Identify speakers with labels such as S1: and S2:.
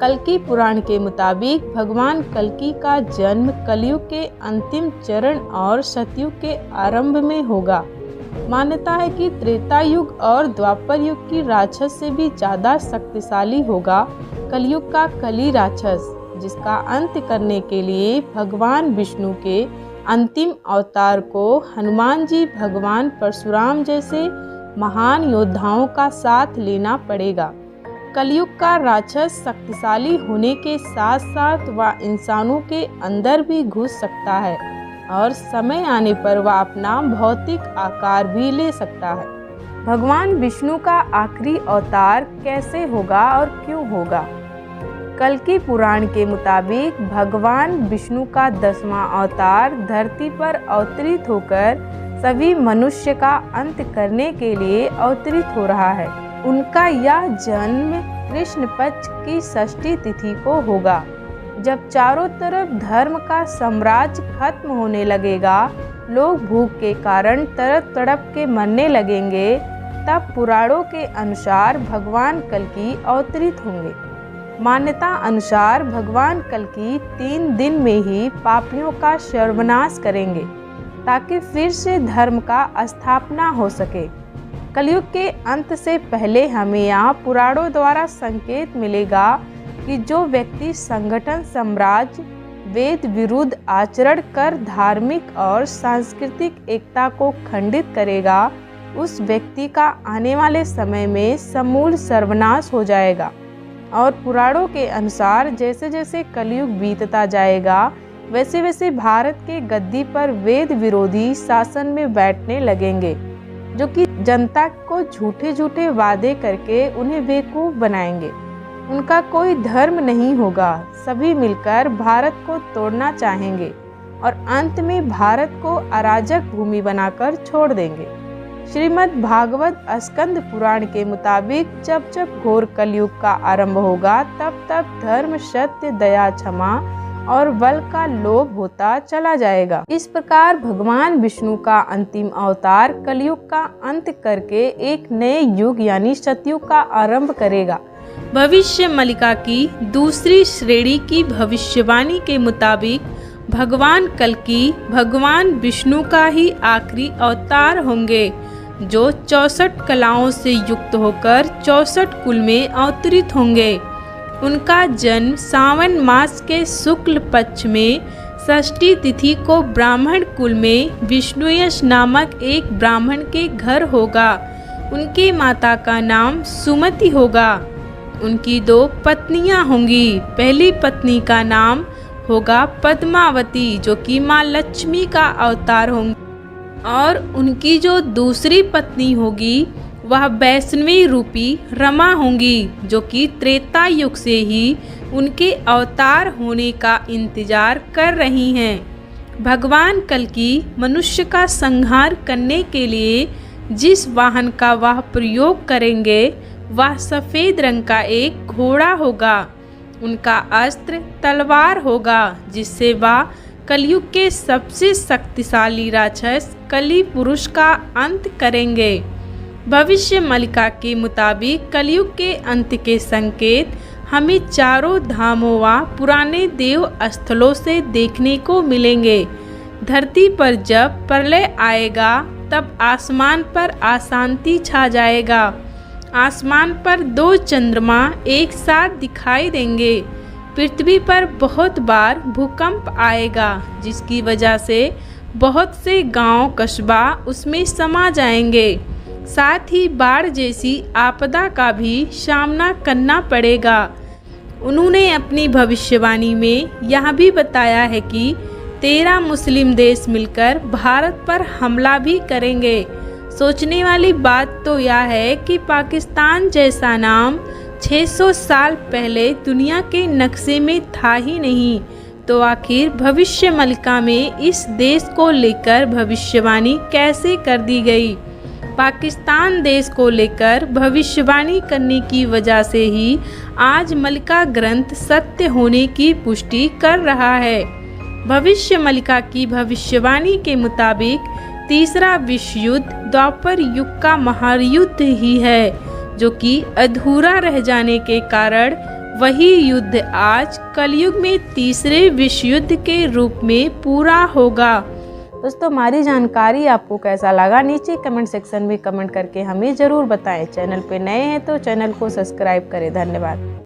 S1: कल्कि पुराण के मुताबिक भगवान कल्कि का जन्म कलयुग के अंतिम चरण और सतयुग के आरंभ में होगा। मान्यता है कि त्रेता युग और द्वापर युग की राक्षस से भी ज़्यादा शक्तिशाली होगा कलयुग का कली राक्षस, जिसका अंत करने के लिए भगवान विष्णु के अंतिम अवतार को हनुमान जी, भगवान परशुराम जैसे महान योद्धाओं का साथ लेना पड़ेगा। कलयुग का राक्षस शक्तिशाली होने के साथ साथ वह इंसानों के अंदर भी घुस सकता है और समय आने पर वह अपना भौतिक आकार भी ले सकता है। भगवान विष्णु का आखिरी अवतार कैसे होगा और क्यों होगा? कल्कि पुराण के मुताबिक भगवान विष्णु का 10वां अवतार धरती पर अवतरित होकर सभी मनुष्य का अंत करने के लिए अवतरित हो रहा है। उनका यह जन्म कृष्ण पक्ष की षष्ठी तिथि को होगा। जब चारों तरफ धर्म का साम्राज्य खत्म होने लगेगा, लोग भूख के कारण तड़प तड़प के मरने लगेंगे, तब पुराणों के अनुसार भगवान कल्कि अवतरित होंगे। मान्यता अनुसार भगवान कल्कि 3 दिन में ही पापियों का सर्वनाश करेंगे ताकि फिर से धर्म का स्थापना हो सके। कलयुग के अंत से पहले हमें यहाँ पुराणों द्वारा संकेत मिलेगा कि जो व्यक्ति संगठन, साम्राज्य, वेद विरुद्ध आचरण कर धार्मिक और सांस्कृतिक एकता को खंडित करेगा, उस व्यक्ति का आने वाले समय में समूल सर्वनाश हो जाएगा। और पुराणों के अनुसार जैसे जैसे कलयुग बीतता जाएगा, वैसे वैसे भारत के गद्दी पर वेद विरोधी शासन में बैठने लगेंगे, जो कि जनता को झूठे झूठे वादे करके उन्हें बेवकूफ़ बनाएंगे। उनका कोई धर्म नहीं होगा, सभी मिलकर भारत को तोड़ना चाहेंगे और अंत में भारत को अराजक भूमि बनाकर छोड़ देंगे। श्रीमद् भागवत स्कंद पुराण के मुताबिक जब जब घोर कलयुग का आरंभ होगा, तब तब धर्म, सत्य, दया, क्षमा और बल का लोभ होता चला जाएगा। इस प्रकार भगवान विष्णु का अंतिम अवतार कलयुग का अंत करके एक नए युग यानी सतयुग का आरंभ करेगा। भविष्य मलिका की दूसरी श्रेणी की भविष्यवाणी के मुताबिक भगवान कल्कि भगवान विष्णु का ही आखिरी अवतार होंगे, जो 64 कलाओं से युक्त होकर 64 कुल में अवतरित होंगे। उनका जन्म सावन मास के शुक्ल पक्ष में षष्ठी तिथि को ब्राह्मण कुल में विष्णुयश नामक एक ब्राह्मण के घर होगा। उनकी माता का नाम सुमति होगा। उनकी 2 पत्नियां होंगी। पहली पत्नी का नाम होगा पद्मावती, जो कि माँ लक्ष्मी का अवतार होंगी, और उनकी जो दूसरी पत्नी होगी वह वैष्णवी रूपी रमा होंगी, जो कि त्रेता युग से ही उनके अवतार होने का इंतजार कर रही हैं। भगवान कल्कि मनुष्य का संहार करने के लिए जिस वाहन का वह प्रयोग करेंगे वह सफ़ेद रंग का एक घोड़ा होगा। उनका अस्त्र तलवार होगा, जिससे वह कलयुग के सबसे शक्तिशाली राक्षस कली पुरुष का अंत करेंगे। भविष्य मलिका के मुताबिक कलयुग के अंत के संकेत हमें चारों धामों व पुराने देव स्थलों से देखने को मिलेंगे। धरती पर जब प्रलय आएगा तब आसमान पर अशांति छा जाएगा। आसमान पर 2 चंद्रमा एक साथ दिखाई देंगे। पृथ्वी पर बहुत बार भूकंप आएगा, जिसकी वजह से बहुत से गांव, कस्बा उसमें समा जाएंगे। साथ ही बाढ़ जैसी आपदा का भी सामना करना पड़ेगा। उन्होंने अपनी भविष्यवाणी में यह भी बताया है कि 13 मुस्लिम देश मिलकर भारत पर हमला भी करेंगे। सोचने वाली बात तो यह है कि पाकिस्तान जैसा नाम 600 साल पहले दुनिया के नक्शे में था ही नहीं, तो आखिर भविष्य मलिका में इस देश को लेकर भविष्यवाणी कैसे कर दी गई? पाकिस्तान देश को लेकर भविष्यवाणी करने की वजह से ही आज मलिका ग्रंथ सत्य होने की पुष्टि कर रहा है। भविष्य मलिका की भविष्यवाणी के मुताबिक तीसरा विश्व युद्ध द्वापर युग का महायुद्ध ही है, जो कि अधूरा रह जाने के कारण वही युद्ध आज कलयुग में तीसरे विश्व युद्ध के रूप में पूरा होगा। दोस्तों, हमारी जानकारी आपको कैसा लगा नीचे कमेंट सेक्शन में कमेंट करके हमें ज़रूर बताएं। चैनल पे नए हैं तो चैनल को सब्सक्राइब करें। धन्यवाद।